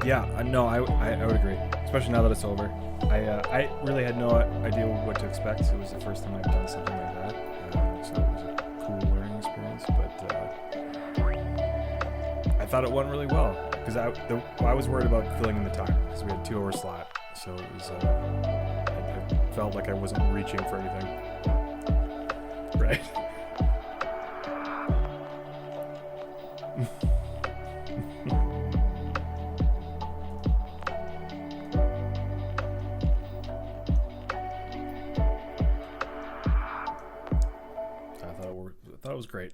Yeah, no, I would agree, especially now that it's over. I really had no idea what to expect. It was the first time I've done something like that, so it was a cool learning experience. But I thought it went really well because I was worried about filling in the time because we had 2 hour slot, so it was I felt like I wasn't reaching for anything, right? I thought it was great.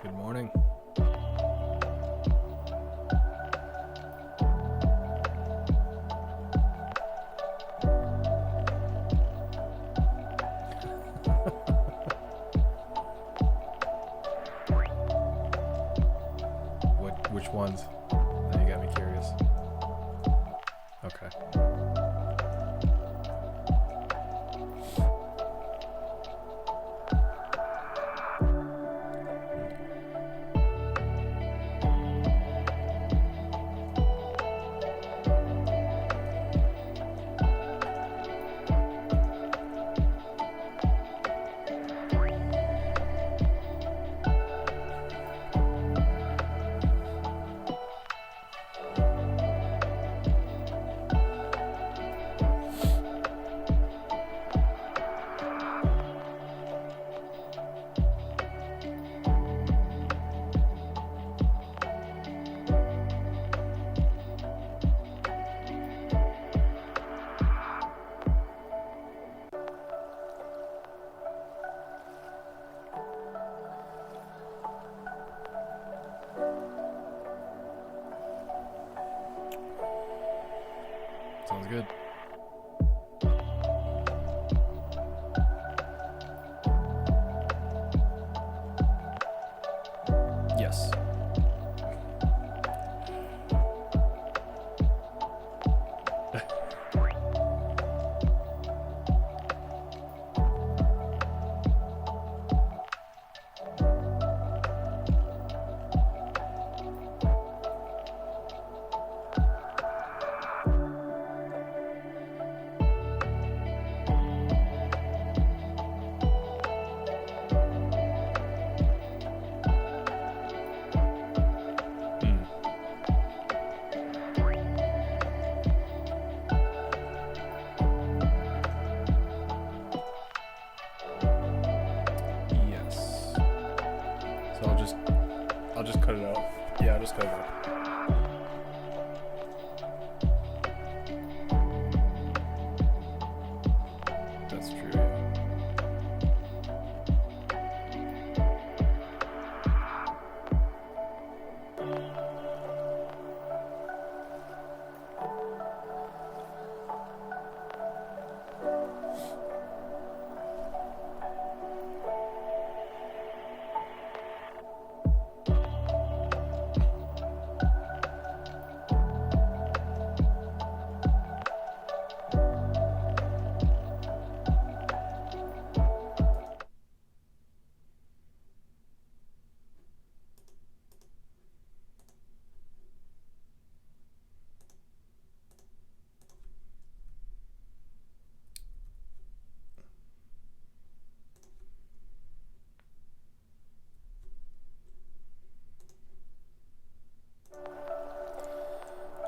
Good morning. Which ones? Now you got me curious. Okay. Sounds good. Yes.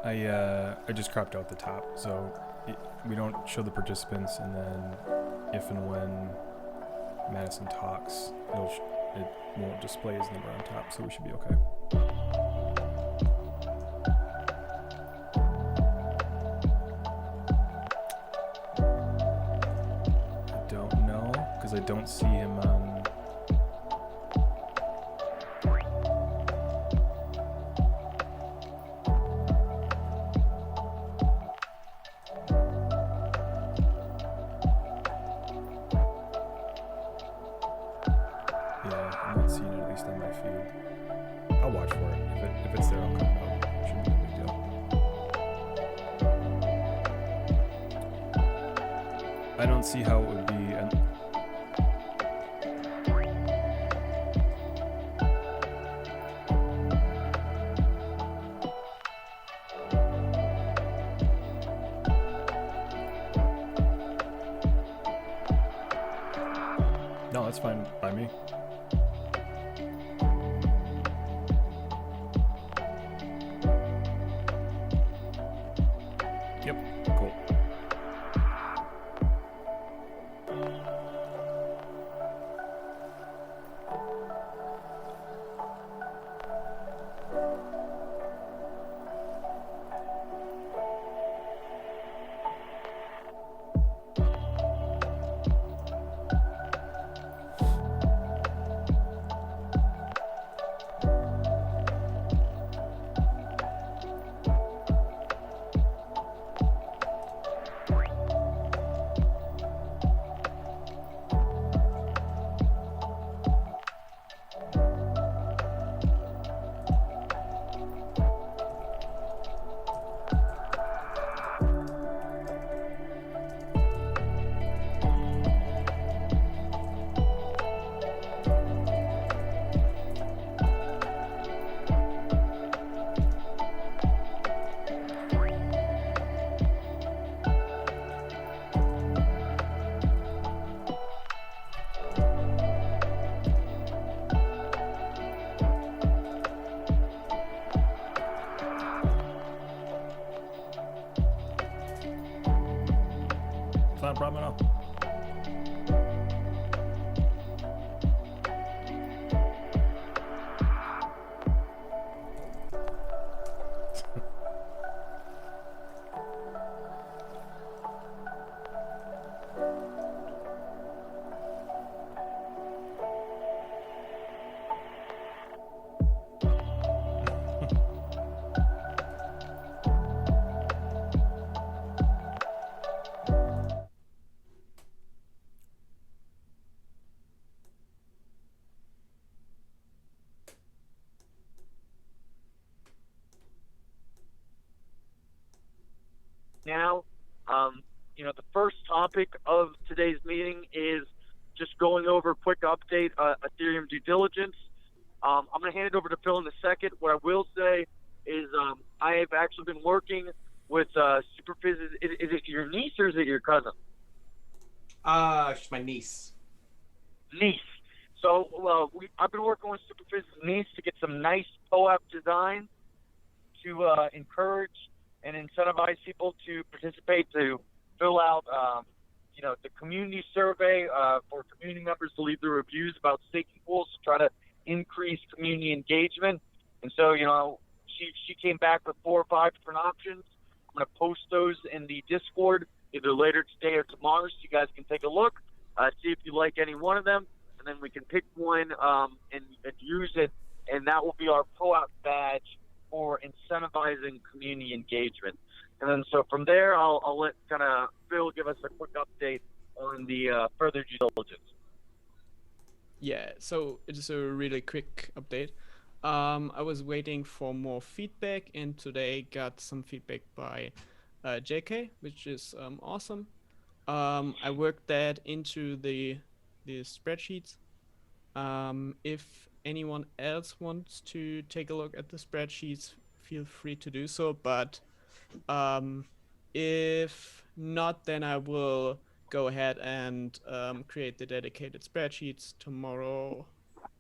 I just cropped out the top, so we don't show the participants, and then if and when Madison talks, it won't display his number on top, so we should be okay. I don't know, because I don't see him on... Yeah, I'm not seeing it, at least on my feed. I'll watch for it. If it's there, I'll come out. Shouldn't be a big deal. I don't see how it would be... No, that's fine by me. Yep, cool. It's not a problem at all. Now, the first topic of today's meeting is just going over a quick update, Ethereum due diligence. I'm going to hand it over to Phil in a second. What I will say is I have actually been working with Superfizz. Is it your niece or is it your cousin? She's my niece. Niece. So I've been working with Superfizz's niece to get some nice POAP design to encourage and incentivize people to participate, to fill out, the community survey for community members to leave their reviews about staking pools to try to increase community engagement. And so, she came back with 4 or 5 different options. I'm going to post those in the Discord either later today or tomorrow so you guys can take a look, see if you like any one of them, and then we can pick one and use it, and that will be our POAP badge for incentivizing community engagement. And then so from there, I'll let kind of Phil give us a quick update on the further due diligence. Yeah, so it is a really quick update. I was waiting for more feedback, and today got some feedback by JK, which is awesome. I worked that into the spreadsheets. If anyone else wants to take a look at the spreadsheets, feel free to do so. But if not, then I will go ahead and create the dedicated spreadsheets tomorrow,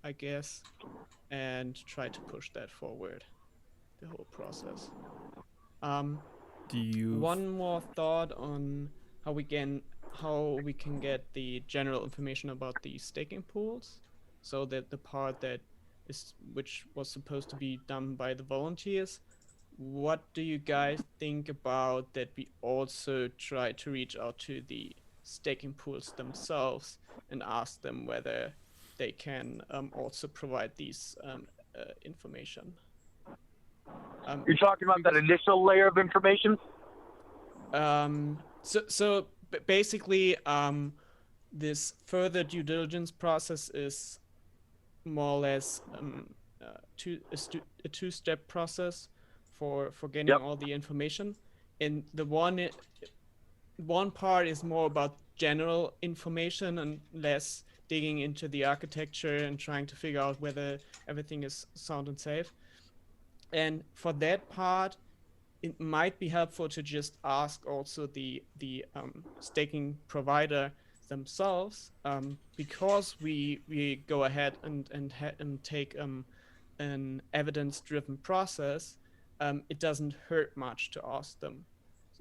I guess, and try to push that forward, the whole process. Do you? One more thought on how we can get the general information about the staking pools, so that the part that is which was supposed to be done by the volunteers. What do you guys think about that? We also try to reach out to the staking pools themselves and ask them whether they can also provide these information. You're talking about that initial layer of information? Basically, this further due diligence process is more or less a two-step process for getting all the information. And the one part is more about general information and less digging into the architecture and trying to figure out whether everything is sound and safe. And for that part, it might be helpful to just ask also the staking provider themselves, because we go ahead and take an evidence-driven process. It doesn't hurt much to ask them.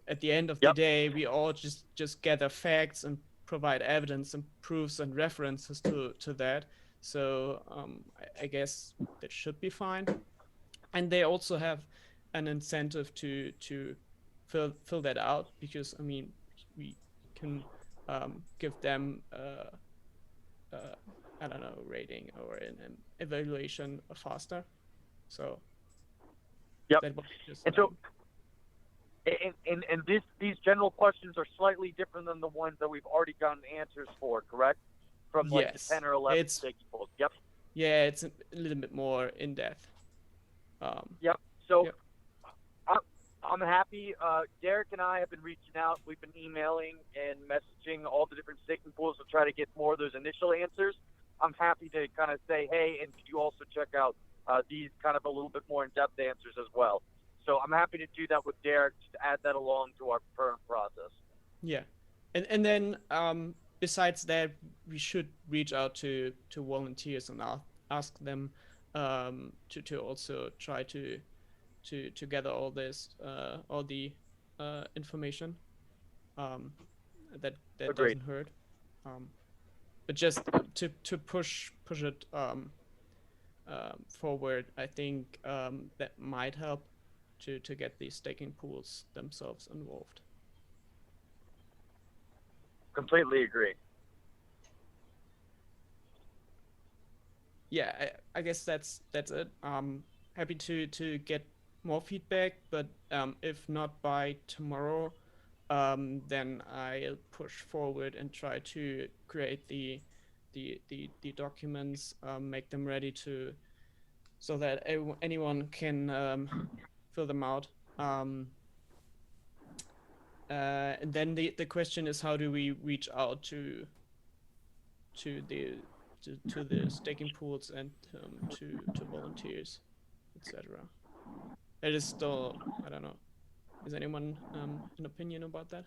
At the end of the day, we all just gather facts and provide evidence and proofs and references to that. So I guess that should be fine. And they also have an incentive to fill that out, because I mean we can give them I don't know, rating or an evaluation faster. So that was just, and so and these general questions are slightly different than the ones that we've already gotten answers for, correct? From like yes, 10 or 11 staking pools. Yep. Yeah, it's a little bit more in depth. So I'm happy. Derek and I have been reaching out. We've been emailing and messaging all the different staking pools to try to get more of those initial answers. I'm happy to kind of say, hey, and could you also check out these kind of a little bit more in-depth answers as well. So I'm happy to do that with Derek, to add that along to our current process. Yeah. And then besides that, we should reach out to volunteers and ask them to also try to gather all this all the information. That doesn't hurt. But just to push it forward, I think that might help to get these staking pools themselves involved. Completely agree. Yeah, I guess that's it. Happy to get more feedback, but if not by tomorrow, then I'll push forward and try to create the documents, make them ready so that anyone can fill them out. And then the question is, how do we reach out to the staking pools and to volunteers, etc. It is still, I don't know. Is anyone an opinion about that?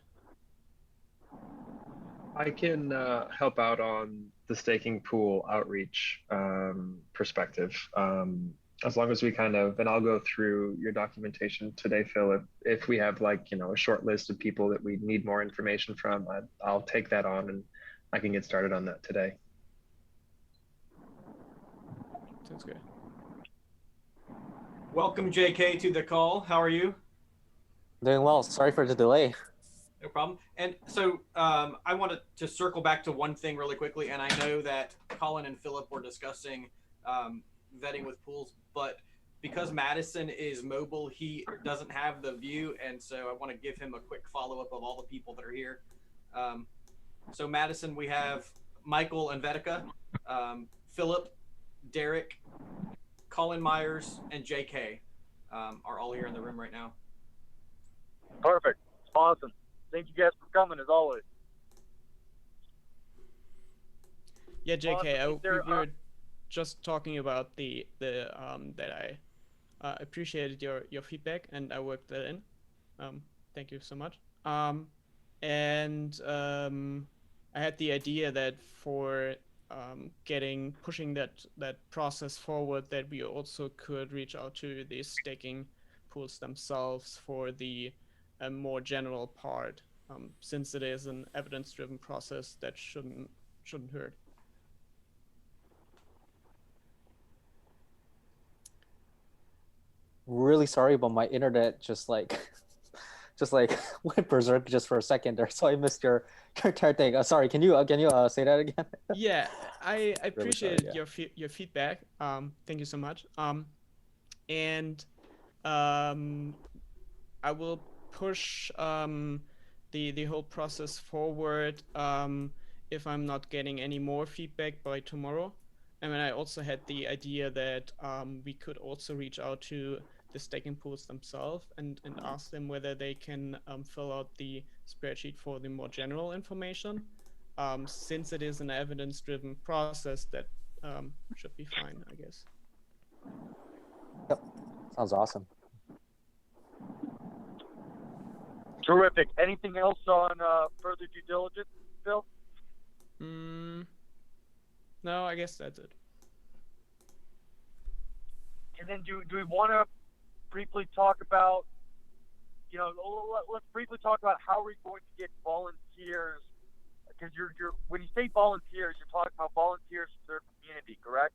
I can help out on the staking pool outreach perspective. As long as we kind of, and I'll go through your documentation today, Phil. If we have like, a short list of people that we need more information from, I'll take that on and I can get started on that today. Sounds good. Welcome, JK, to the call. How are you? Doing well. Sorry for the delay. No problem. And so I wanted to circle back to one thing really quickly. And I know that Colin and Philip were discussing vetting with pools, but because Madison is mobile, he doesn't have the view. And so I want to give him a quick follow-up of all the people that are here. So Madison, we have Michael and Vetica, Philip, Derek, Colin Myers, and JK are all here in the room right now. Perfect. Awesome. Thank you guys for coming, as always. Yeah, JK, we were just talking about the that I appreciated your feedback and I worked that in. Thank you so much. And I had the idea that for pushing that process forward, that we also could reach out to these staking pools themselves for the more general part, since it is an evidence-driven process that shouldn't hurt. Really sorry, but my internet just like went berserk just for a second there, so I missed your entire thing. Sorry, can you say that again? Yeah, I appreciated yeah. your feedback. Thank you so much. And I will push the whole process forward if I'm not getting any more feedback by tomorrow. I mean, I also had the idea that we could also reach out to the staking pools themselves and ask them whether they can fill out the spreadsheet for the more general information. Since it is an evidence-driven process, that should be fine, I guess. Yep, sounds awesome. Terrific. Anything else on further due diligence, Phil? No, I guess that's it. And then do we want to briefly talk about, let's briefly talk about how we're going to get volunteers, because you're when you say volunteers, you're talking about volunteers from their community, correct?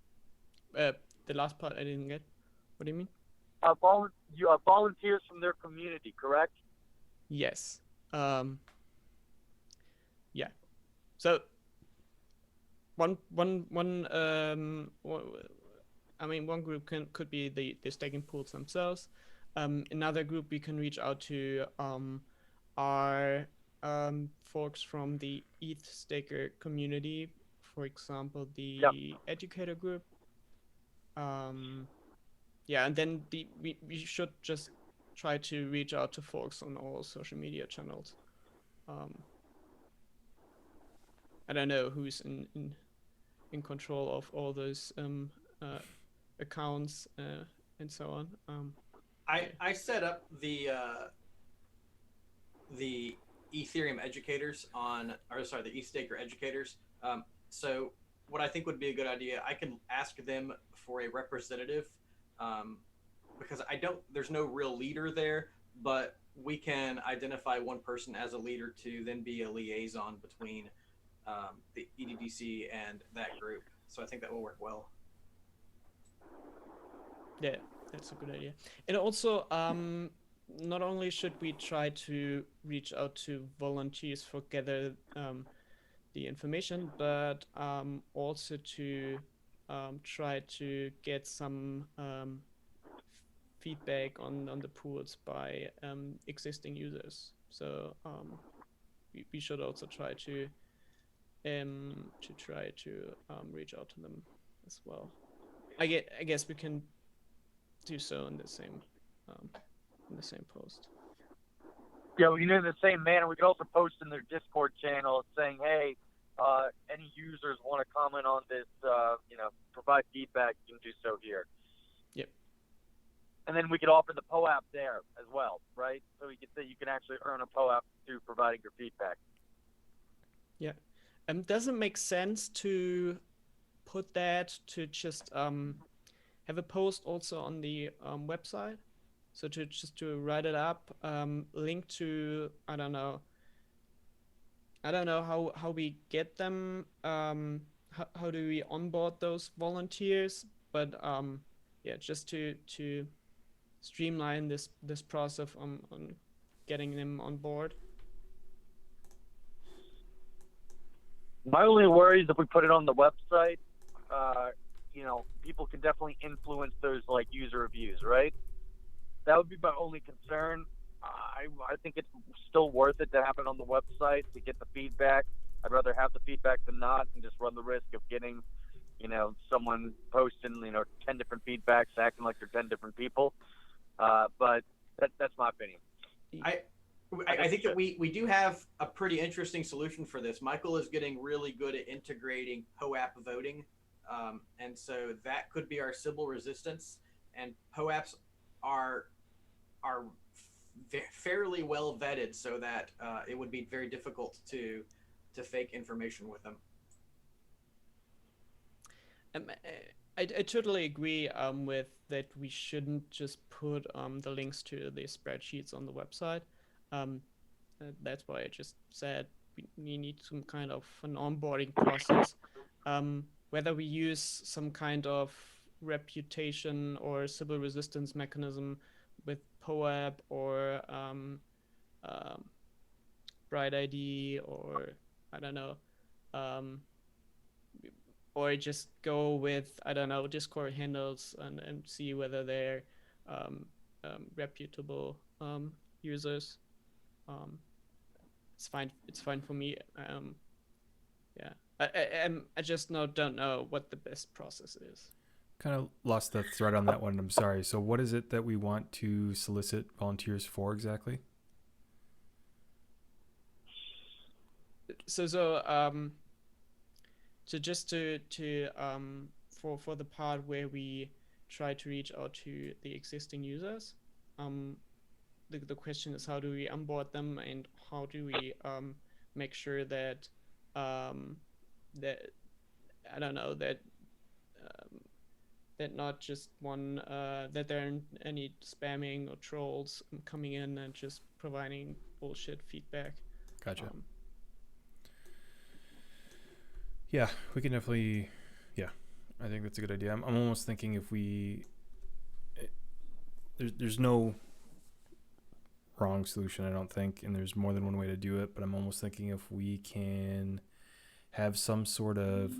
The last part I didn't get. What do you mean? Volunteers from their community, correct? Yes. Yeah. So one group could be the staking pools themselves. Another group we can reach out to are folks from the ETH staker community, for example, the educator group. Yeah, and then we should just try to reach out to folks on all social media channels. I don't know who's in control of all those accounts and so on. I set up the Ethereum educators the ETH staker educators. So what I think would be a good idea, I can ask them for a representative, because there's no real leader there, but we can identify one person as a leader to then be a liaison between the EDDC and that group. So I think that will work well. Yeah, that's a good idea. And also, not only should we try to reach out to volunteers for gather the information, but also to try to get some feedback on the pools by existing users. So we should also try to reach out to them as well. I guess we can do so in the same post. Yeah, we can do it in the same manner. We could also post in their Discord channel saying, hey, any users want to comment on this, provide feedback, you can do so here. Yep. And then we could offer the POAP there as well, right? So we could say you can actually earn a POAP through providing your feedback. Yeah. Does it make sense to put that to just have a post also on the website? So to write it up, link to, I don't know how we get them, how do we onboard those volunteers, but yeah, just to streamline this process on getting them on board. My only worry is if we put it on the website, people can definitely influence those like user reviews, right? That would be my only concern. I think it's still worth it to have it on the website to get the feedback. I'd rather have the feedback than not, and just run the risk of getting, someone posting, 10 different feedbacks, acting like they're 10 different people. But that's my opinion. I think that we do have a pretty interesting solution for this. Michael is getting really good at integrating POAP voting. And so that could be our Sybil resistance. And POAPs are fairly well vetted so that it would be very difficult to fake information with them. I totally agree with that we shouldn't just put the links to the spreadsheets on the website. Um, that's why I just said we need some kind of an onboarding process. Whether we use some kind of reputation or civil resistance mechanism with POAP or um, Bright ID or I don't know, um, or just go with I don't know Discord handles and see whether they're um, reputable users. Um, it's fine. It's fine for me. Yeah, I just don't know what the best process is. Kind of lost the thread on that one. I'm sorry. So what is it that we want to solicit volunteers for exactly? So just to for the part where we try to reach out to the existing users, the question is how do we onboard them and how do we make sure that that I don't know um, that not just one that there aren't any spamming or trolls coming in and just providing bullshit feedback. Gotcha. Yeah, we can definitely. Yeah, I think that's a good idea. I'm almost thinking if we. There's no wrong solution, I don't think, and there's more than one way to do it. But I'm almost thinking if we can have some sort of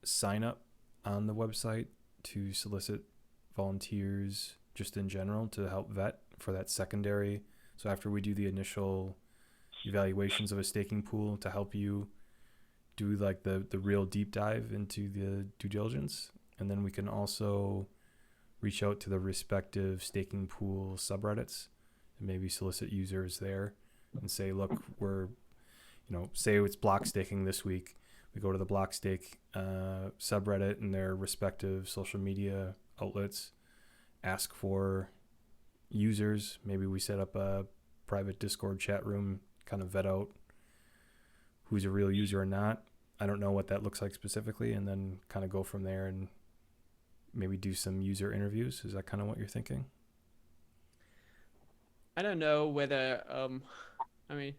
sign up on the website to solicit volunteers just in general to help vet for that secondary. So after we do the initial evaluations of a staking pool to help you do like the real deep dive into the due diligence, and then we can also reach out to the respective staking pool subreddits and maybe solicit users there and say, look, we're, say it's block staking this week. We go to the block stake subreddit and their respective social media outlets, ask for users. Maybe we set up a private Discord chat room, kind of vet out who's a real user or not. I don't know what that looks like specifically, and then kind of go from there and maybe do some user interviews. Is that kind of what you're thinking? I don't know whether I mean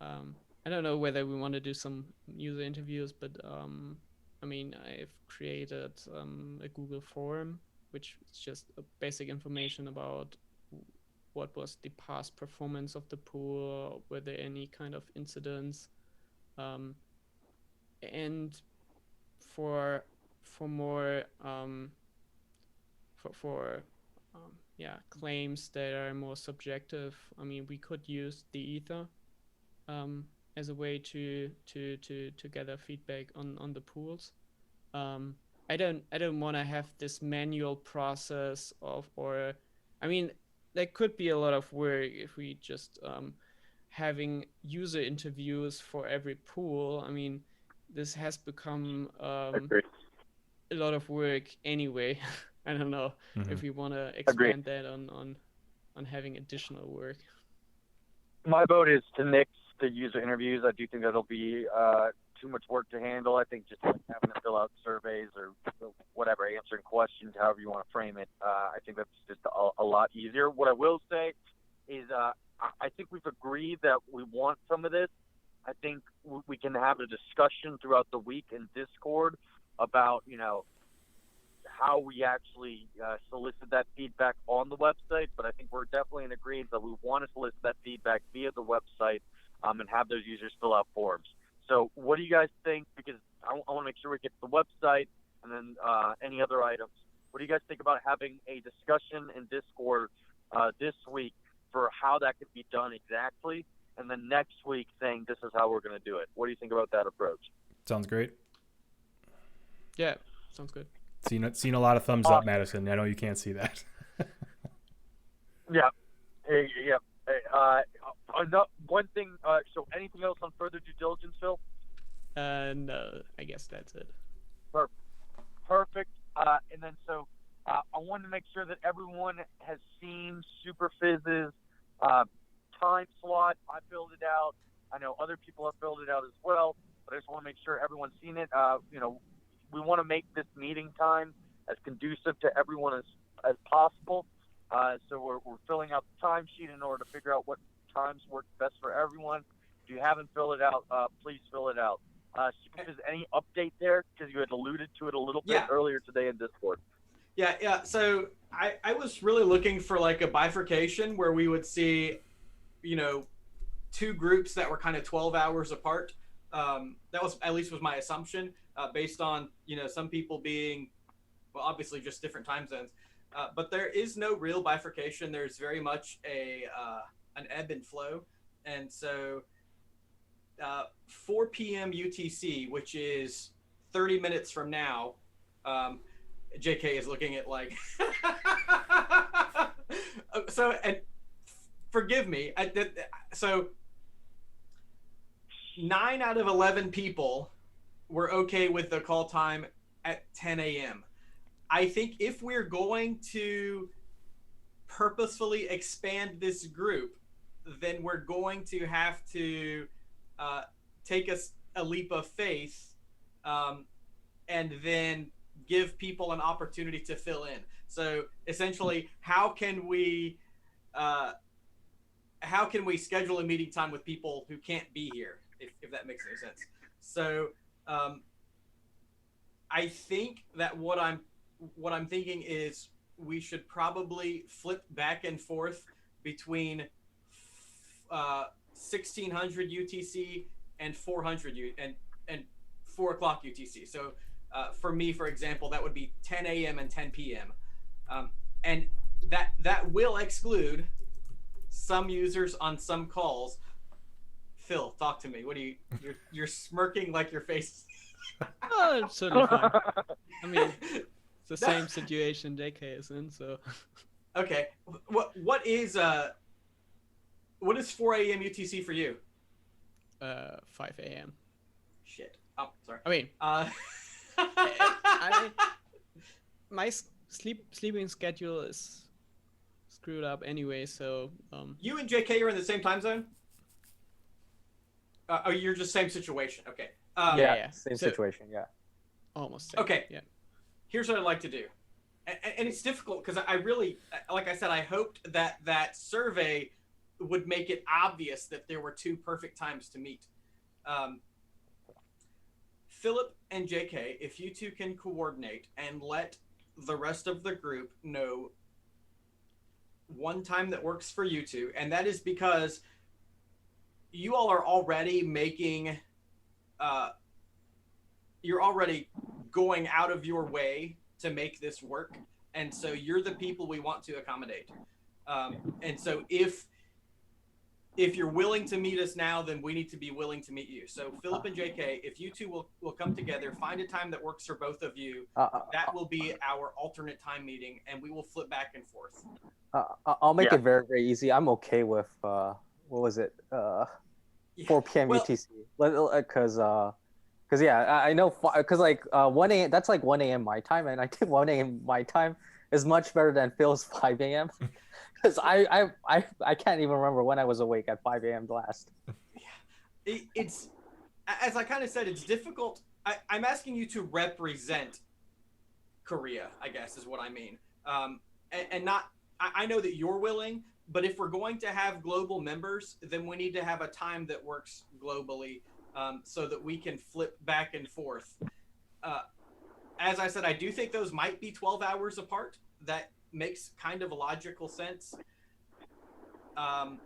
I don't know whether we want to do some user interviews, but I mean I've created a Google form which is just basic information about what was the past performance of the pool, were there any kind of incidents, and for more for claims that are more subjective. I mean, we could use the ether as a way to gather feedback on the pools. I don't want to have this manual process I mean, there could be a lot of work if we just having user interviews for every pool. I mean, this has become a lot of work anyway. I don't know if we want to expand that on having additional work. My vote is to nix the user interviews. I do think that'll be too much work to handle. I think just like having to fill out surveys or whatever, answering questions, however you want to frame it, I think that's just a lot easier. What I will say is I think we've agreed that we want some of this. I think we can have a discussion throughout the week in Discord about, how we actually solicit that feedback on the website. But I think we're definitely in agreement that we want to solicit that feedback via the website and have those users fill out forms. So what do you guys think? Because I want to make sure we get to the website and then any other items. What do you guys think about having a discussion in Discord this week for how that could be done exactly? And then next week saying this is how we're going to do it. What do you think about that approach? Sounds great. Yeah, sounds good. Seen a lot of thumbs up, Madison. I know you can't see that. Yeah. One thing. So, anything else on further due diligence, Phil? No, I guess that's it. Perfect. And then I wanted to make sure that everyone has seen Superfizz's time slot. I filled it out. I know other people have filled it out as well, but I just want to make sure everyone's seen it. we want to make this meeting time as conducive to everyone as possible. So we're filling out the timesheet in order to figure out what times work best for everyone. If you haven't filled it out, please fill it out. If there's any update there, because you had alluded to it a little bit earlier today in Discord. Yeah. So I was really looking for like a bifurcation where we would see, two groups that were kind of 12 hours apart. That was at least was my assumption, based on some people being, well, obviously just different time zones. But there is no real bifurcation. There's very much an ebb and flow, and so 4 p.m. UTC, which is 30 minutes from now. JK is looking at like, so, and forgive me. So 9 out of 11 people were okay with the call time at 10 a.m. I think if we're going to purposefully expand this group, then we're going to have to take a leap of faith, and then give people an opportunity to fill in. So essentially, how can we schedule a meeting time with people who can't be here, if that makes any sense? So I think that what I'm thinking is we should probably flip back and forth between 1600 UTC and 400 and 4 o'clock UTC. So for me, for example, that would be 10 a.m. and 10 p.m. And that will exclude some users on some calls. Phil, talk to me. What do you're smirking like your face? Oh, it's totally fine. I mean, it's the same situation JK is in, so. Okay. What is 4 a.m. UTC for you? 5 a.m. Shit. Oh, sorry. I mean, my sleeping schedule is screwed up anyway, so. You and JK are in the same time zone? Oh, you're just same situation. Okay. Yeah, same situation. Yeah. Almost same. Okay. Yeah. Here's what I'd like to do. And it's difficult because I really, like I said, I hoped that survey would make it obvious that there were 2 perfect times to meet. Philip and JK, if you two can coordinate and let the rest of the group know one time that works for you two, and that is because you all are already making, you're already going out of your way to make this work, and so you're the people we want to accommodate. And so if you're willing to meet us now, then we need to be willing to meet you. So Philip and JK, if you two will come together, find a time that works for both of you, that will be our alternate time meeting, and we will flip back and forth. I'll make it very, very easy. I'm okay with, what was it? 4 p.m. UTC. Because yeah, I know, because like 1 a.m. that's like 1 a.m. my time, and I think 1 a.m. my time is much better than Phil's 5 a.m. Because I can't even remember when I was awake at 5 a.m. last. Yeah, it's, as I kind of said, it's difficult. I'm asking you to represent Korea, I guess is what I mean, and not. I know that you're willing, but if we're going to have global members, then we need to have a time that works globally, so that we can flip back and forth. As I said, I do think those might be 12 hours apart. That makes kind of a logical sense. Does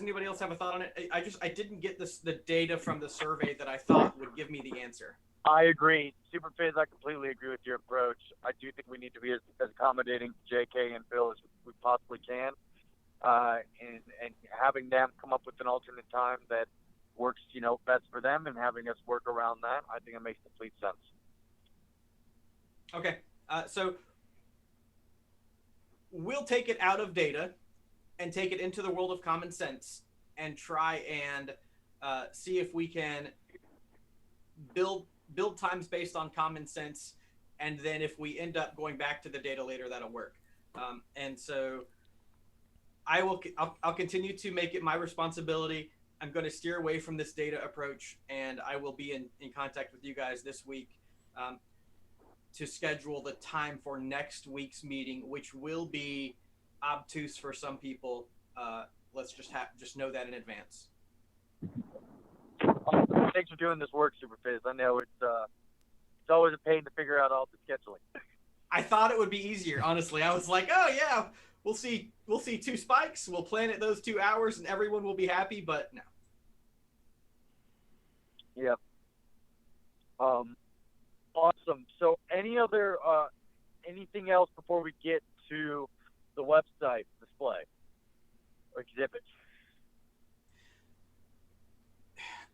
anybody else have a thought on it? I didn't get the data from the survey that I thought would give me the answer. I agree. Superfizz, I completely agree with your approach. I do think we need to be as accommodating to JK and Phil as we possibly can. And having them come up with an alternate time that works, best for them, and having us work around that, I think it makes complete sense. Okay. So we'll take it out of data and take it into the world of common sense and try and see if we can build times based on common sense, and then if we end up going back to the data later, that'll work. And so I'll continue to make it my responsibility I'm going to steer away from this data approach, and I will be in contact with you guys this week to schedule the time for next week's meeting, which will be obtuse for some people. Let's just know that in advance. Thanks for doing this work, Superfizz. I know it's always a pain to figure out all the scheduling. I thought it would be easier, honestly. I was like, oh yeah, we'll see 2 spikes. We'll plan it those 2 hours, and everyone will be happy. But no. Yep. Awesome. So, anything else before we get to the website display or exhibit?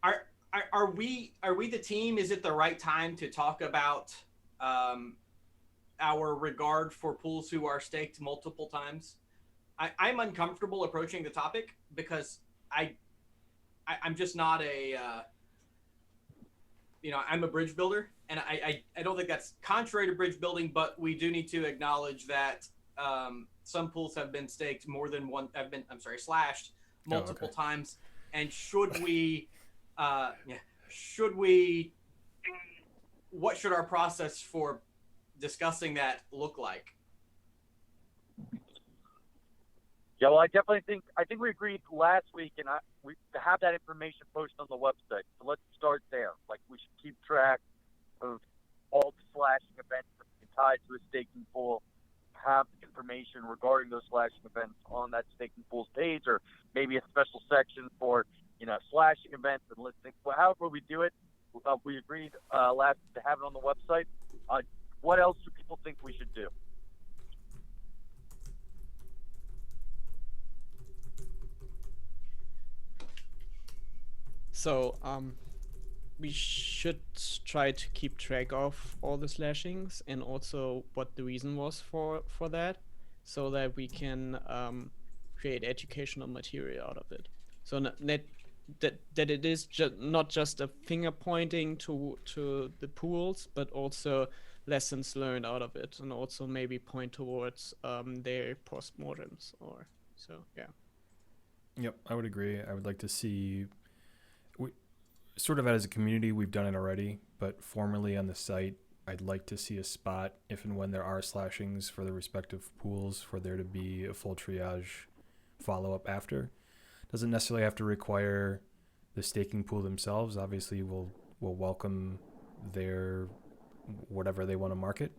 Are we the team? Is it the right time to talk about our regard for pools who are staked multiple times? I'm uncomfortable approaching the topic because I'm just not I'm a bridge builder, and I don't think that's contrary to bridge building, but we do need to acknowledge that some pools have been staked more than one, slashed multiple times. And what should our process for discussing that look like? Yeah, well, I think we agreed last week, and we have that information posted on the website. So let's start there. Like, we should keep track of all the slashing events that are tied to a staking pool, have information regarding those slashing events on that staking pool's page, or maybe a special section for slashing events and listing. Well, however we do it, we agreed last to have it on the website. What else do people think we should do? So we should try to keep track of all the slashings and also what the reason was for that, so that we can create educational material out of it. So that it is not just a finger pointing to the pools, but also lessons learned out of it, and also maybe point towards their postmortems or so. Yeah. Yep, I would agree. I would like to see, sort of as a community, we've done it already, but formally on the site, I'd like to see a spot if and when there are slashings for the respective pools for there to be a full triage follow-up after. Doesn't necessarily have to require the staking pool themselves. Obviously, we'll welcome their whatever they want to market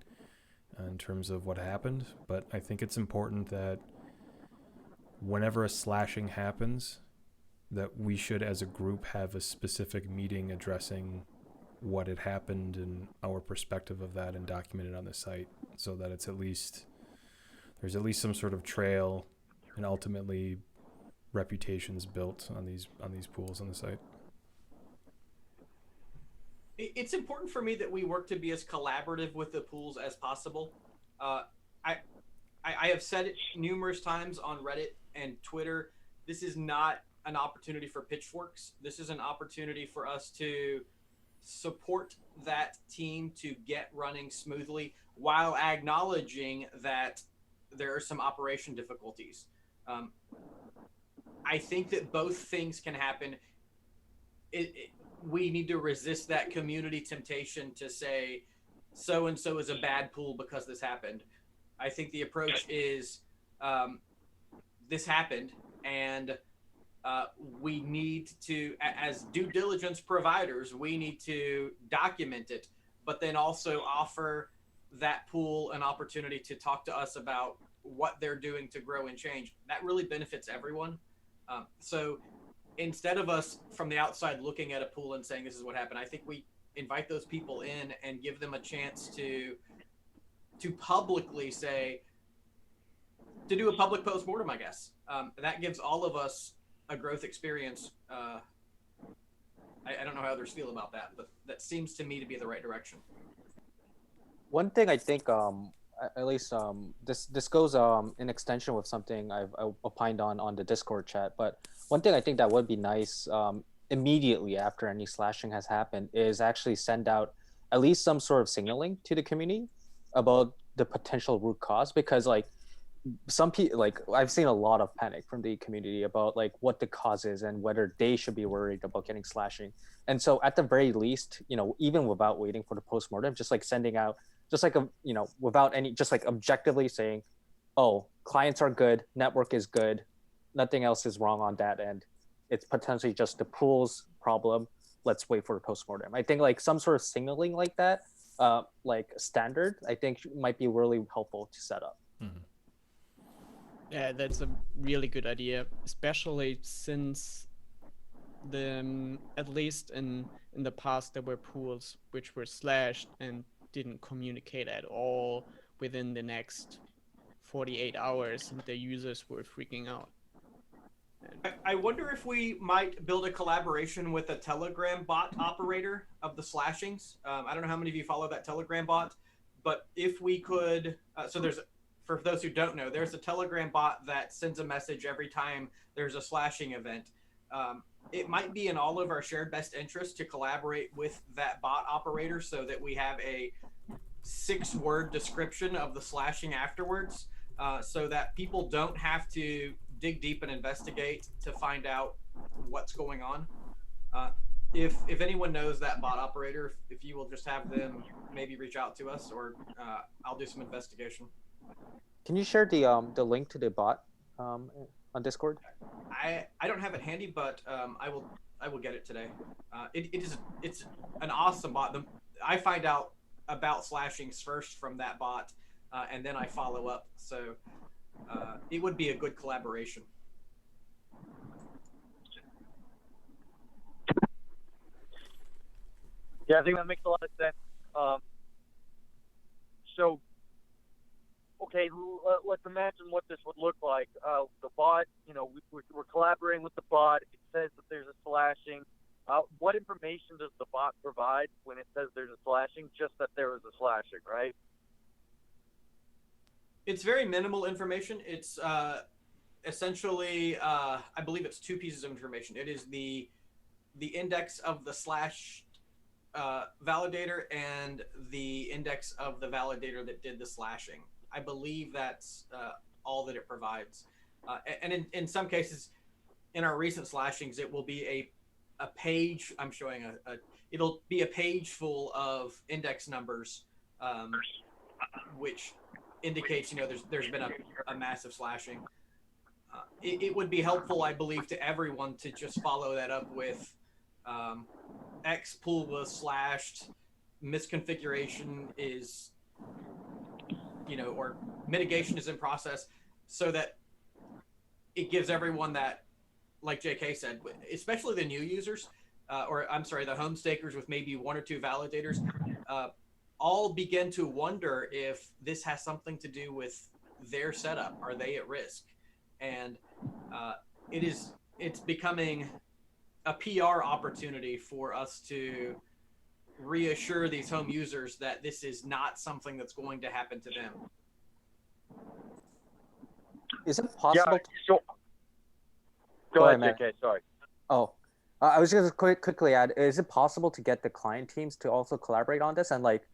in terms of what happened, but I think it's important that whenever a slashing happens, that we should as a group have a specific meeting addressing what had happened and our perspective of that, and document it on the site, so that there's at least some sort of trail and ultimately reputations built on these pools on the site. It's important for me that we work to be as collaborative with the pools as possible. I have said it numerous times on Reddit and Twitter. This is not an opportunity for pitchforks. This is an opportunity for us to support that team to get running smoothly while acknowledging that there are some operation difficulties. I think that both things can happen. We need to resist that community temptation to say so-and-so is a bad pool because this happened. I think the approach is this happened, and we need to, as due diligence providers, we need to document it, but then also offer that pool an opportunity to talk to us about what they're doing to grow and change. That really benefits everyone. So instead of us from the outside looking at a pool and saying this is what happened, I think we invite those people in and give them a chance to publicly say, to do a public postmortem, I guess. That gives all of us a growth experience. I don't know how others feel about that, but that seems to me to be the right direction. One thing I think, at least this goes in extension with something I opined on the Discord chat, but one thing I think that would be nice immediately after any slashing has happened is actually send out at least some sort of signaling to the community about the potential root cause, because like some people, like I've seen a lot of panic from the community about like what the cause is and whether they should be worried about getting slashing. And so at the very least, even without waiting for the postmortem, just like sending out, just like without any, just like objectively saying, oh, clients are good, network is good, nothing else is wrong on that end. It's potentially just the pool's problem. Let's wait for the postmortem. I think like some sort of signaling like that, like standard, I think might be really helpful to set up. Mm-hmm. Yeah, that's a really good idea, especially since at least in the past there were pools which were slashed and didn't communicate at all within the next 48 hours, and the users were freaking out. I wonder if we might build a collaboration with a Telegram bot operator of the slashings. I don't know how many of you follow that Telegram bot, but if we could, for those who don't know, there's a Telegram bot that sends a message every time there's a slashing event. It might be in all of our shared best interest to collaborate with that bot operator so that we have a 6-word description of the slashing afterwards, so that people don't have to dig deep and investigate to find out what's going on. If anyone knows that bot operator, if you will just have them maybe reach out to us, or I'll do some investigation. Can you share the link to the bot on Discord? I don't have it handy, but I will get it today. It's an awesome bot. I find out about slashings first from that bot, and then I follow up. So it would be a good collaboration. Yeah, I think that makes a lot of sense. So, okay, let's imagine what this would look like. The bot, we're collaborating with the bot. It says that there's a slashing. What information does the bot provide when it says there's a slashing? Just that there was a slashing, right? It's very minimal information. It's essentially, I believe it's 2 pieces of information. It is the index of the slash validator and the index of the validator that did the slashing. I believe that's all that it provides. And in some cases, in our recent slashings, it will be a page. I'm showing it'll be a page full of index numbers, which indicates there's been a massive slashing. It would be helpful, I believe, to everyone to just follow that up with X pool was slashed, misconfiguration is, or mitigation is in process, so that it gives everyone that, like JK said, especially the new users, the home stakers with maybe 1 or 2 validators, all begin to wonder if this has something to do with their setup. Are they at risk? And it's becoming a PR opportunity for us to reassure these home users that this is not something that's going to happen to them. Is it possible? Yeah, go ahead, JK. Sorry. Oh, I was just quickly add. Is it possible to get the client teams to also collaborate on this and like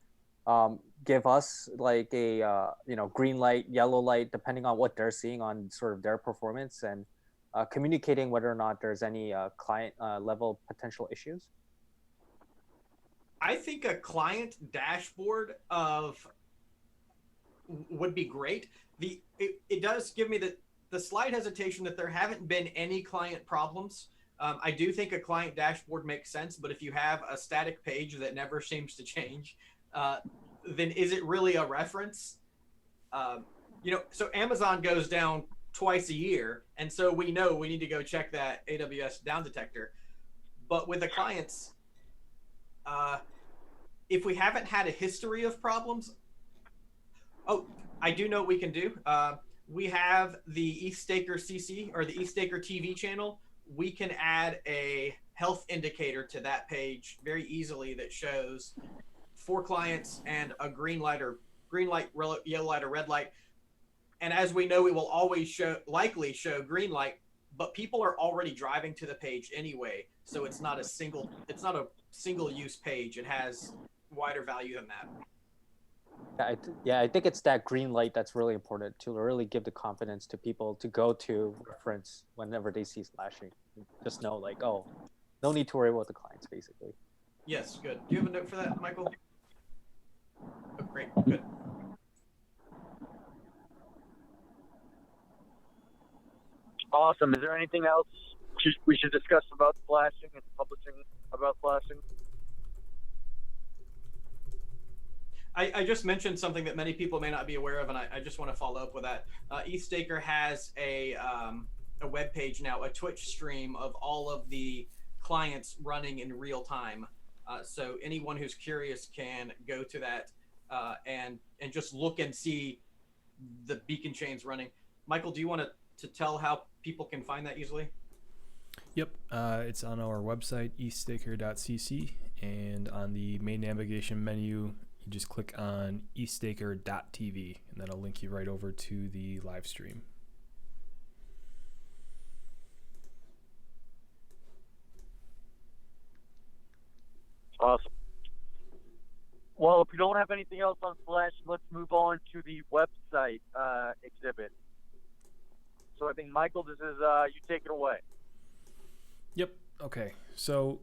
give us like a green light, yellow light, depending on what they're seeing on sort of their performance, and communicating whether or not there's any client level potential issues? I think a client dashboard would be great. It does give me the slight hesitation that there haven't been any client problems. I do think a client dashboard makes sense, but if you have a static page that never seems to change, then is it really a reference? So Amazon goes down twice a year, and so we know we need to go check that AWS down detector. But with the clients, if we haven't had a history of problems, I do know what we can do. We have the eStaker CC or the eStaker TV channel. We can add a health indicator to that page very easily that shows 4 clients and a green light, yellow light, or red light. And as we know, it will always likely show green light, but people are already driving to the page anyway. So it's not a single use page. It has wider value than that. I think it's that green light that's really important to really give the confidence to people to go to reference whenever they see slashing. Just know, like, oh, no need to worry about the clients, basically. Yes, good. Do you have a note for that, Michael? Oh, great, good. Awesome. Is there anything else we should discuss about flashing and publishing about flashing? I just mentioned something that many people may not be aware of, and I just want to follow up with that. ETHStaker has a web page now, a Twitch stream of all of the clients running in real time. So anyone who's curious can go to that and just look and see the beacon chains running. Michael, do you want to tell how people can find that easily? Yep, it's on our website, eaststaker.cc, and on the main navigation menu, you just click on eaststaker.tv, and that'll link you right over to the live stream. Awesome. Well, if we don't have anything else on Flash, let's move on to the website exhibit. So I think, Michael, this is you take it away. Yep. Okay. So,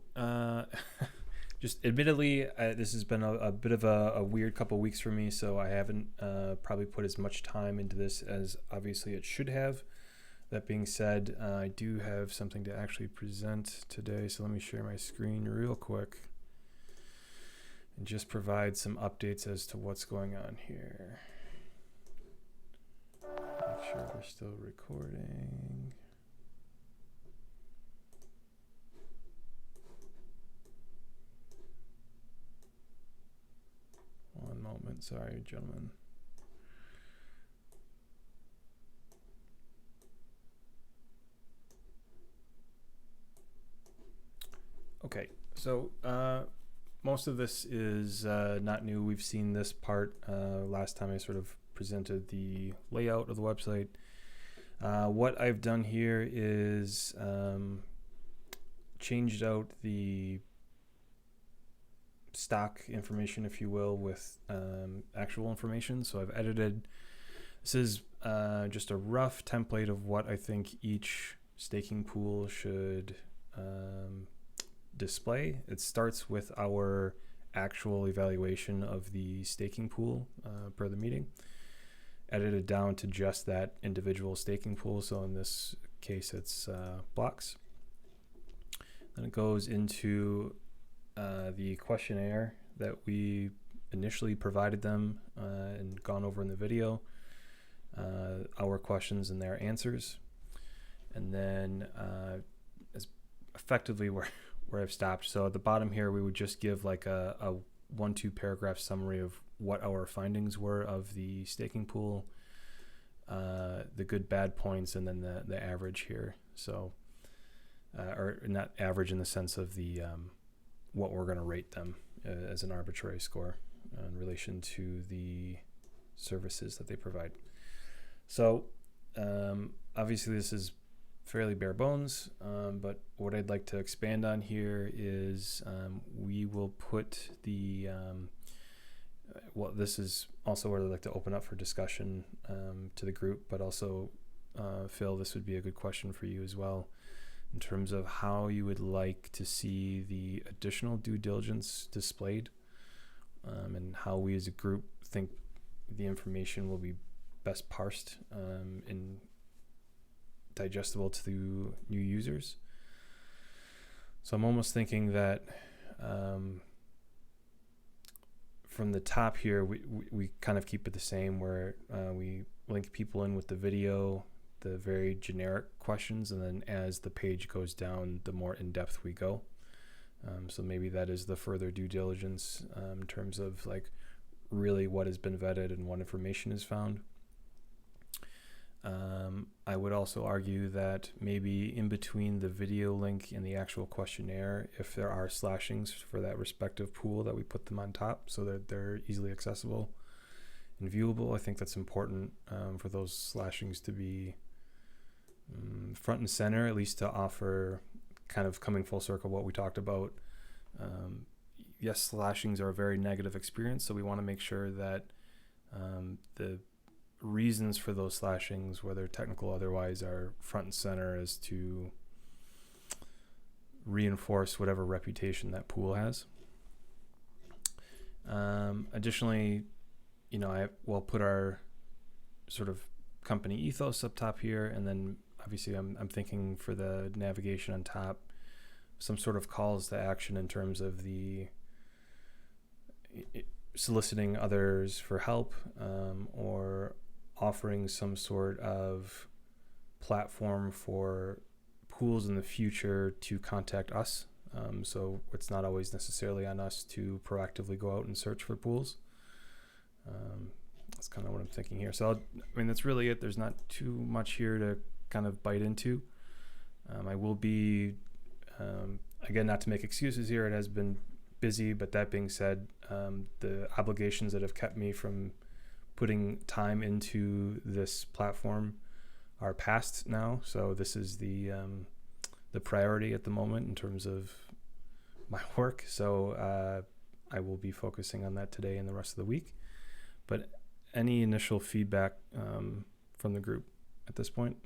just admittedly, this has been a bit of a weird couple weeks for me, so I haven't probably put as much time into this as obviously it should have. That being said, I do have something to actually present today, so let me share my screen real quick and just provide some updates as to what's going on here. Make sure we're still recording. One moment, sorry, gentlemen. Okay, so most of this is not new. We've seen this part last time I sort of presented the layout of the website. What I've done here is changed out the stock information, if you will, with actual information. So I've edited, this is just a rough template of what I think each staking pool should display. It starts with our actual evaluation of the staking pool per the meeting, edited down to just that individual staking pool. So in this case, it's blocks. Then it goes into the questionnaire that we initially provided them and gone over in the video, our questions and their answers. And then as effectively where I've stopped. So at the bottom here, we would just give like a 1-2 paragraph summary of what our findings were of the staking pool, the good bad points, and then the average here. So or not average in the sense of the what we're going to rate them as an arbitrary score in relation to the services that they provide. So obviously this is fairly bare bones, but what I'd like to expand on here is we will put the well, this is also where I'd like to open up for discussion to the group, but also Phil, this would be a good question for you as well, in terms of how you would like to see the additional due diligence displayed, and how we as a group think the information will be best parsed and digestible to new users. So I'm almost thinking that from the top here, we kind of keep it the same, where we link people in with the video, the very generic questions, and then as the page goes down, the more in-depth we go. So maybe that is the further due diligence in terms of like really what has been vetted and what information is found. I would also argue that maybe in between the video link and the actual questionnaire, if there are slashings for that respective pool, that we put them on top so that they're easily accessible and viewable. I think that's important for those slashings to be front and center, at least to offer, kind of coming full circle what we talked about. Yes, slashings are a very negative experience, so we want to make sure that The reasons for those slashings, whether technical or otherwise, are front and center as to reinforce whatever reputation that pool has. Additionally, we'll put our sort of company ethos up top here, and then obviously I'm thinking for the navigation on top, some sort of calls to action in terms of the soliciting others for help, or offering some sort of platform for pools in the future to contact us. So it's not always necessarily on us to proactively go out and search for pools. That's kind of what I'm thinking here. So that's really it. There's not too much here to kind of bite into. I will be, again, not to make excuses here, it has been busy, but that being said, the obligations that have kept me from putting time into this platform are past now. So this is the priority at the moment in terms of my work. So I will be focusing on that today and the rest of the week. But any initial feedback from the group at this point?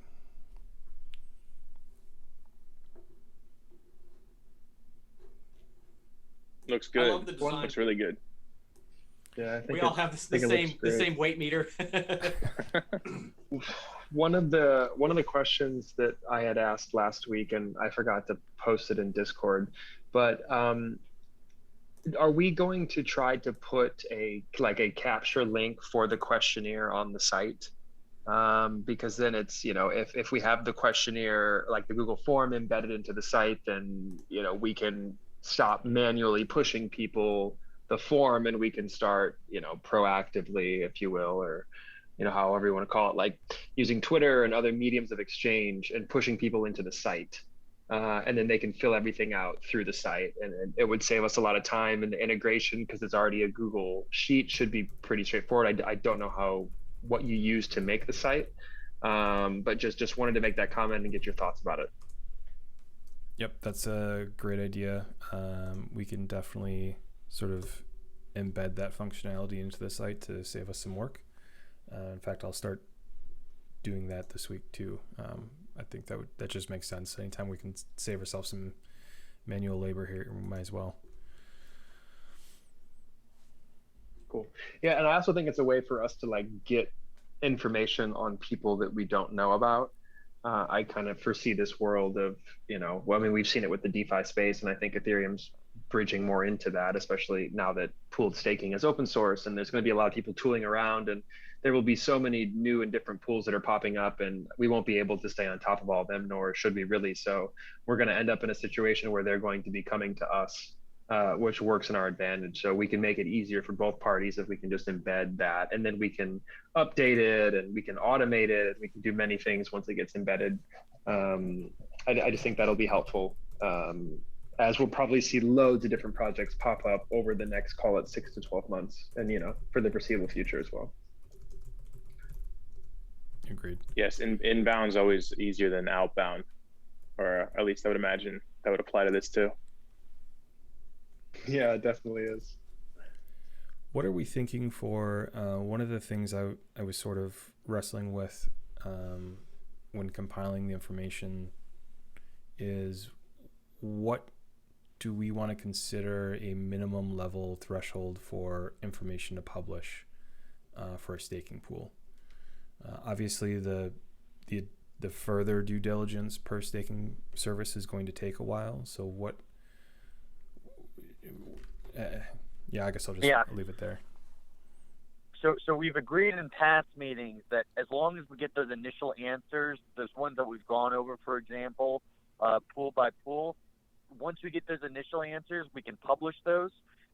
Looks I good. love the design. Looks really good. Yeah, I think We all have the same weight meter. One of the questions that I had asked last week, and I forgot to post it in Discord, but are we going to try to put a capture link for the questionnaire on the site? Because then it's, if we have the questionnaire, like the Google form embedded into the site, then, we can stop manually pushing people the form, and we can start, proactively, if you will, or, however you want to call it, like using Twitter and other mediums of exchange and pushing people into the site. And then they can fill everything out through the site, and it would save us a lot of time, and the integration, because it's already a Google sheet, should be pretty straightforward. I don't know what you use to make the site, but just wanted to make that comment and get your thoughts about it. Yep, that's a great idea. We can definitely sort of embed that functionality into the site to save us some work. In fact, I'll start doing that this week too. I think that just makes sense. Anytime we can save ourselves some manual labor here, we might as well. Cool. Yeah, and I also think it's a way for us to get information on people that we don't know about. I kind of foresee this world of, we've seen it with the DeFi space, and I think Ethereum's bridging more into that, especially now that pooled staking is open source, and there's going to be a lot of people tooling around, and there will be so many new and different pools that are popping up, and we won't be able to stay on top of all of them, nor should we really. So we're going to end up in a situation where they're going to be coming to us, which works in our advantage. So we can make it easier for both parties if we can just embed that, and then we can update it, and we can automate it. We can do many things once it gets embedded. I just think that'll be helpful, as we'll probably see loads of different projects pop up over the next, call it 6 to 12 months, and for the foreseeable future as well. Agreed. Yes, inbound's always easier than outbound, or at least I would imagine that would apply to this too. Yeah, it definitely is. What are we thinking for one of the things I was sort of wrestling with when compiling the information is, what do we want to consider a minimum level threshold for information to publish for a staking pool? Obviously, the further due diligence per staking service is going to take a while. So what? Yeah, I guess I'll just leave it there. So we've agreed in past meetings that as long as we get those initial answers, those ones that we've gone over, for example, pool by pool, once we get those initial answers, we can publish those,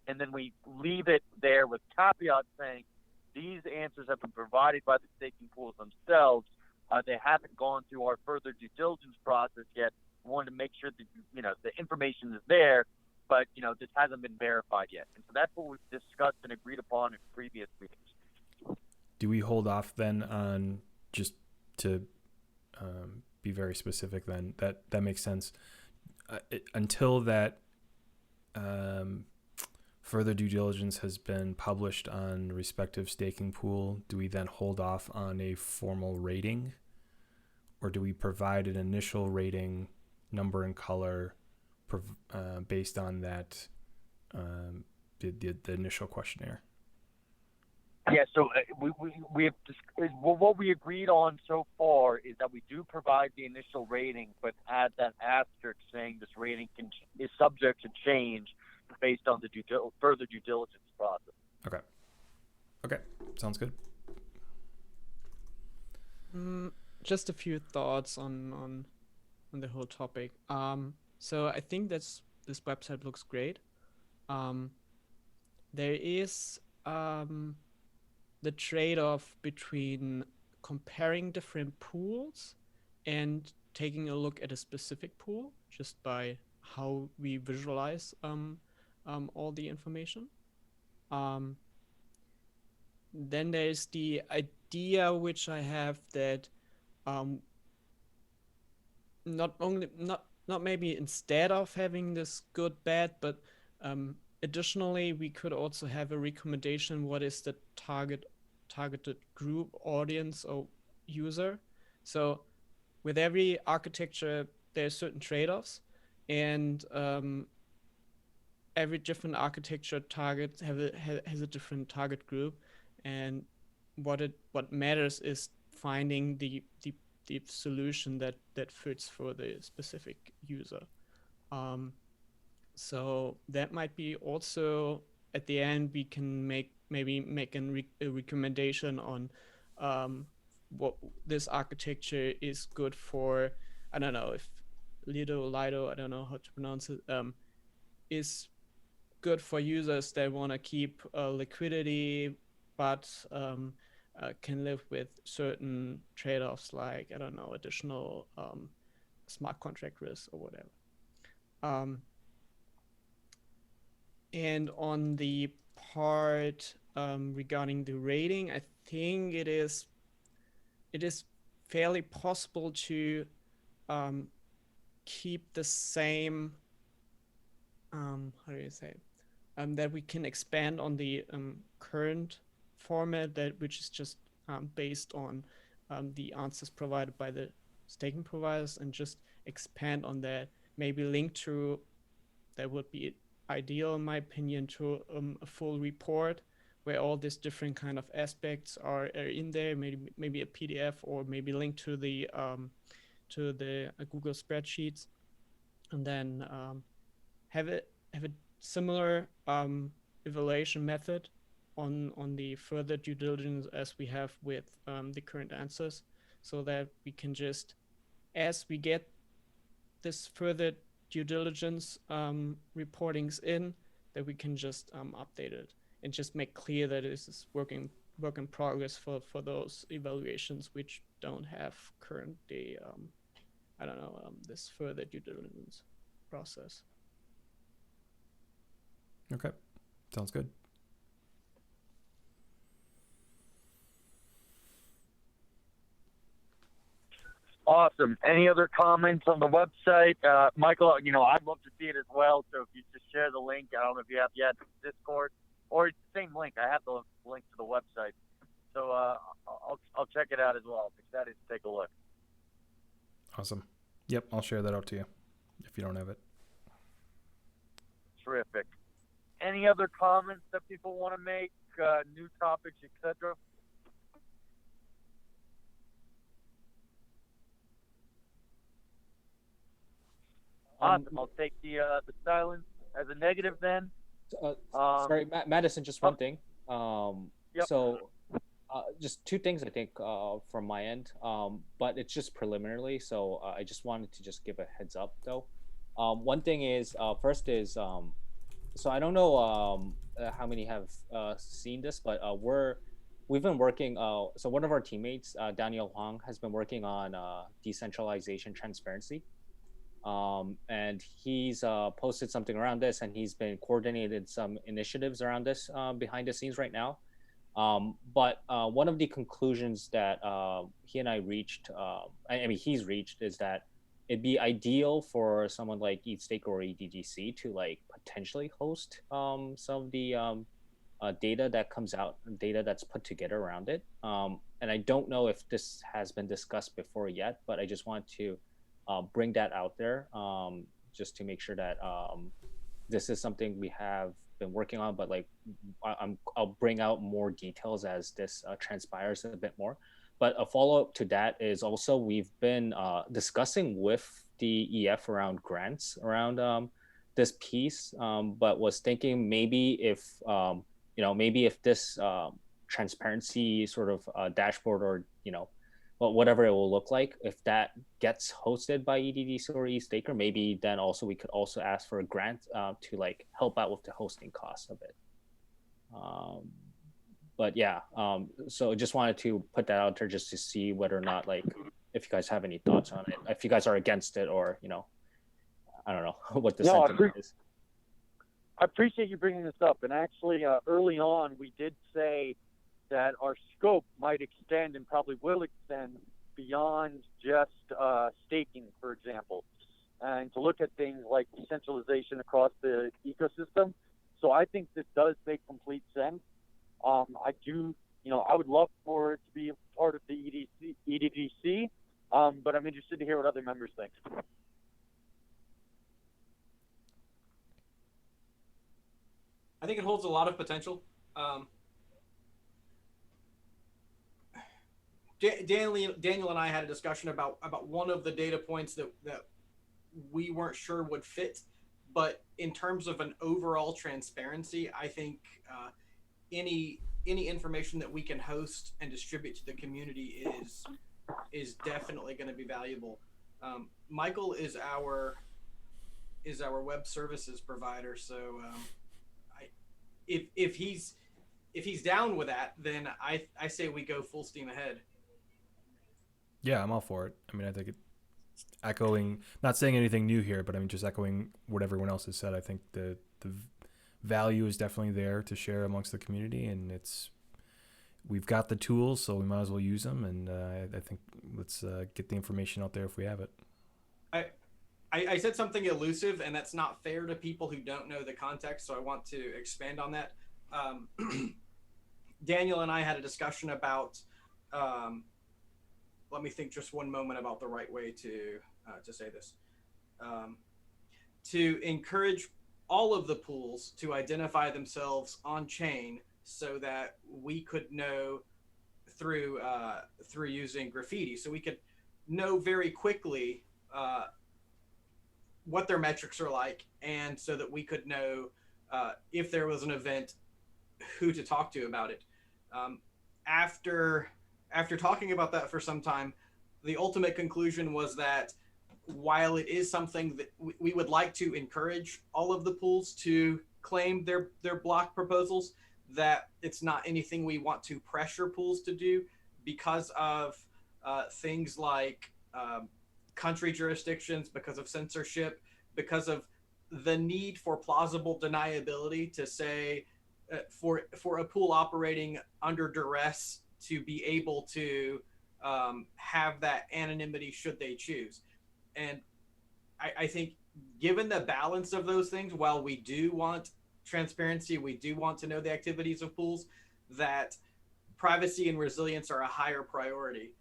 and then we leave it there with caveats saying these answers have been provided by the staking pools themselves. They haven't gone through our further due diligence process yet. We wanted to make sure that the information is there, but this hasn't been verified yet. And so that's what we've discussed and agreed upon in previous meetings. Do we hold off then on, just to be very specific then, that makes sense, until that further due diligence has been published on respective staking pool, do we then hold off on a formal rating? Or do we provide an initial rating, number and color, based on that, the initial questionnaire? Yeah, so we have well, what we agreed on so far is that we do provide the initial rating, but add that asterisk saying this rating is subject to change based on the further due diligence process. Okay, sounds good. Just a few thoughts on the whole topic. So I think this website looks great. There is the trade-off between comparing different pools and taking a look at a specific pool just by how we visualize all the information. Then there's the idea which I have that not maybe instead of having this good bad, but additionally we could also have a recommendation what is the targeted group, audience, or user. So with every architecture there's certain trade-offs, and every different architecture target has a different target group, and what matters is finding the solution that fits for the specific user. So that might be also at the end we can make a recommendation on what this architecture is good for. I don't know if Lido, I don't know how to pronounce it, is good for users that want to keep liquidity, but can live with certain trade-offs like, I don't know, additional smart contract risk or whatever. And on the part regarding the rating, I think it is fairly possible to keep the same, how do you say, that we can expand on the current format which is just based on the answers provided by the staking providers, and just expand on that, maybe link to, that would be ideal in my opinion, to a full report where all these different kind of aspects are in there, maybe a PDF, or maybe link to the Google spreadsheets, and then have a similar evaluation method on the further due diligence as we have with the current answers, so that we can just, as we get this further due diligence reportings in, that we can just update it and just make clear that this is work in progress for those evaluations which don't have currently this further due diligence process. Okay, sounds good. Awesome. Any other comments on the website? Michael, I'd love to see it as well. So if you just share the link, I don't know if you have yet, Discord, or it's the same link. I have the link to the website. So I'll check it out as well. I'm excited to take a look. Awesome. Yep, I'll share that out to you if you don't have it. Terrific. Any other comments that people want to make? New topics, etc.? Awesome. I'll take the silence as a negative then. Sorry, Madison, just one thing. Yep. So just two things, I think, from my end, but it's just preliminarily. So I just wanted to just give a heads up, though. One thing is, first is, so I don't know how many have seen this, but we've been working. So one of our teammates, Daniel Huang, has been working on decentralization transparency. And he's posted something around this, and he's been coordinated some initiatives around this behind the scenes right now. But one of the conclusions that he and I reached, he's reached, is that it'd be ideal for someone like EatStake or EDDC to like potentially host some of the data that comes out, data that's put together around it. And I don't know if this has been discussed before yet, but I just want to bring that out there, just to make sure that this is something we have been working on. But like, I'll bring out more details as this transpires a bit more. But a follow up to that is also we've been discussing with the EF around grants around this piece, but was thinking maybe if maybe if this transparency sort of dashboard or whatever it will look like, if that gets hosted by EDDC or eStaker, maybe then also we could also ask for a grant to like help out with the hosting costs of it. But yeah, so just wanted to put that out there just to see whether or not, like, if you guys have any thoughts on it, if you guys are against it, or I don't know what the sentiment is. I appreciate you bringing this up. And actually, early on, we did say that our scope might extend and probably will extend beyond just staking, for example, and to look at things like decentralization across the ecosystem. So I think this does make complete sense. I would love for it to be a part of the EDDC, but I'm interested to hear what other members think. I think it holds a lot of potential. Daniel and I had a discussion about one of the data points that we weren't sure would fit, but in terms of an overall transparency, I think any information that we can host and distribute to the community is definitely going to be valuable. Michael is our web services provider, so if he's down with that, then I say we go full steam ahead. Yeah, I'm all for it. I mean, I think it's echoing, not saying anything new here, but I mean, just echoing what everyone else has said. I think the value is definitely there to share amongst the community, and we've got the tools, so we might as well use them. And I think let's get the information out there if we have it. I said something elusive, and that's not fair to people who don't know the context, so I want to expand on that. Daniel and I had a discussion about, let me think just one moment about the right way to say this. To encourage all of the pools to identify themselves on chain so that we could know through using graffiti, so we could know very quickly what their metrics are like, and so that we could know if there was an event, who to talk to about it. After talking about that for some time, the ultimate conclusion was that while it is something that we would like to encourage all of the pools to claim their block proposals, that it's not anything we want to pressure pools to do because of things like country jurisdictions, because of censorship, because of the need for plausible deniability to say for a pool operating under duress to be able to have that anonymity should they choose. And I think given the balance of those things, while we do want transparency, we do want to know the activities of pools, that privacy and resilience are a higher priority.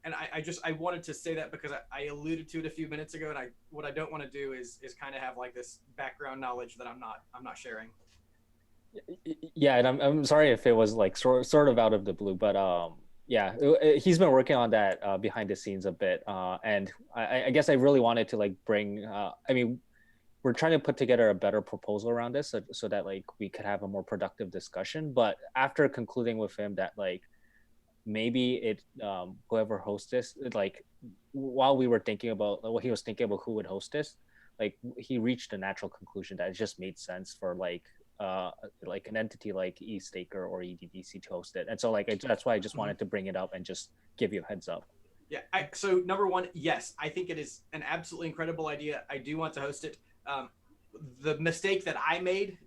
And I wanted to say that because I alluded to it a few minutes ago, and what I don't want to do is kind of have like this background knowledge that I'm not sharing. Yeah, and I'm sorry if it was like sort of out of the blue, but yeah, he's been working on that behind the scenes a bit, and I guess I really wanted to like bring. I mean, we're trying to put together a better proposal around this so that like we could have a more productive discussion. But after concluding with him that like maybe whoever hosts this, like while we were thinking about what he was thinking about who would host this, like he reached a natural conclusion that it just made sense for like an entity like eStaker or EDDC to host it. And so like that's why I just wanted to bring it up and just give you a heads up. Yeah, so number one, yes, I think it is an absolutely incredible idea. I do want to host it. The mistake that I made,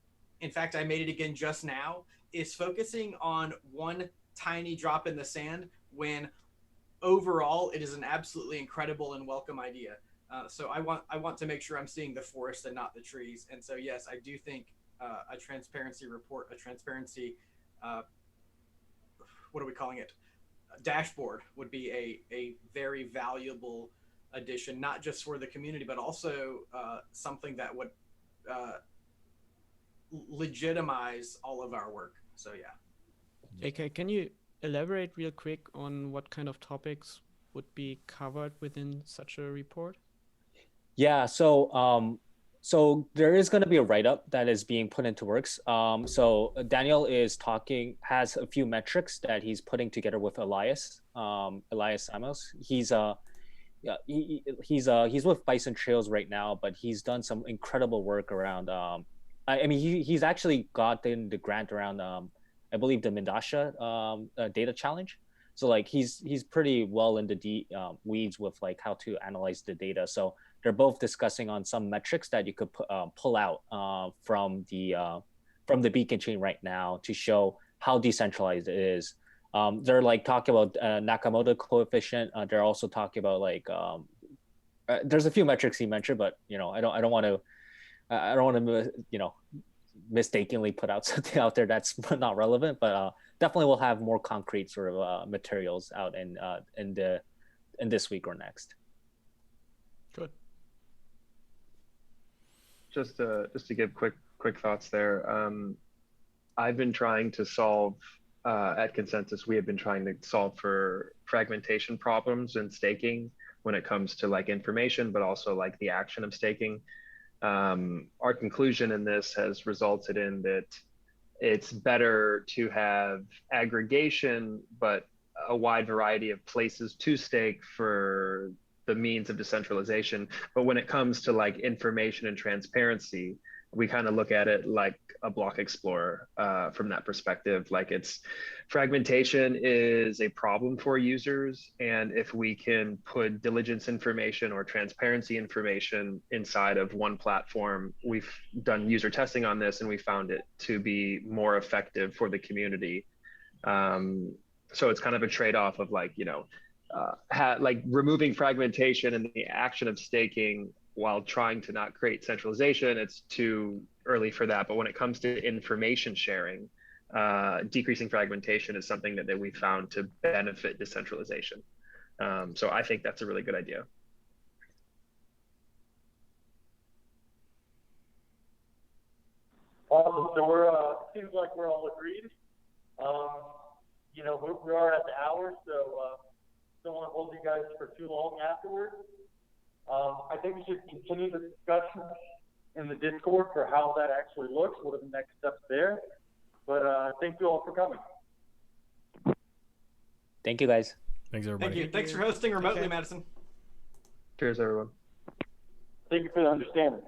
in fact, I made it again just now, is focusing on one tiny drop in the sand when overall, it is an absolutely incredible and welcome idea. So I want to make sure I'm seeing the forest and not the trees. And so yes, I do think a transparency report, a transparency, what are we calling it? A dashboard would be a very valuable addition, not just for the community, but also something that would legitimize all of our work. So yeah. JK, can you elaborate real quick on what kind of topics would be covered within such a report? Yeah, so there is going to be a write-up that is being put into works. So Daniel has a few metrics that he's putting together with Elias Samos. He's with Bison Trails right now, but he's done some incredible work around. I mean, he's actually gotten the grant around I believe the Mindasha data challenge. So like he's pretty well in the weeds with like how to analyze the data. So they're both discussing on some metrics that you could pull out from the beacon chain right now to show how decentralized it is. They're like talking about Nakamoto coefficient. They're also talking about like there's a few metrics he mentioned, but you know I don't want to you know mistakenly put out something out there that's not relevant. But definitely we'll have more concrete sort of materials out in this week or next. Good. Just to give quick thoughts there. I've been trying to solve at Consensus. We have been trying to solve for fragmentation problems in staking when it comes to like information, but also like the action of staking. Our conclusion in this has resulted in that it's better to have aggregation, but a wide variety of places to stake for the means of decentralization. But when it comes to like information and transparency, we kind of look at it like a block explorer from that perspective. Like fragmentation is a problem for users. And if we can put diligence information or transparency information inside of one platform, we've done user testing on this and we found it to be more effective for the community. So it's kind of a trade-off of like, you know, like removing fragmentation and the action of staking while trying to not create centralization. It's too early for that. But when it comes to information sharing, decreasing fragmentation is something that we found to benefit decentralization. So I think that's a really good idea. Awesome. So seems like we're all agreed. You know, we are at the hour, so don't want to hold you guys for too long afterwards. I think we should continue the discussion in the Discord for how that actually looks. What are the next steps there? But thank you all for coming. Thank you, guys. Thanks, everybody. Thank you. Thanks for hosting remotely, Madison. Cheers, everyone. Thank you for the understanding.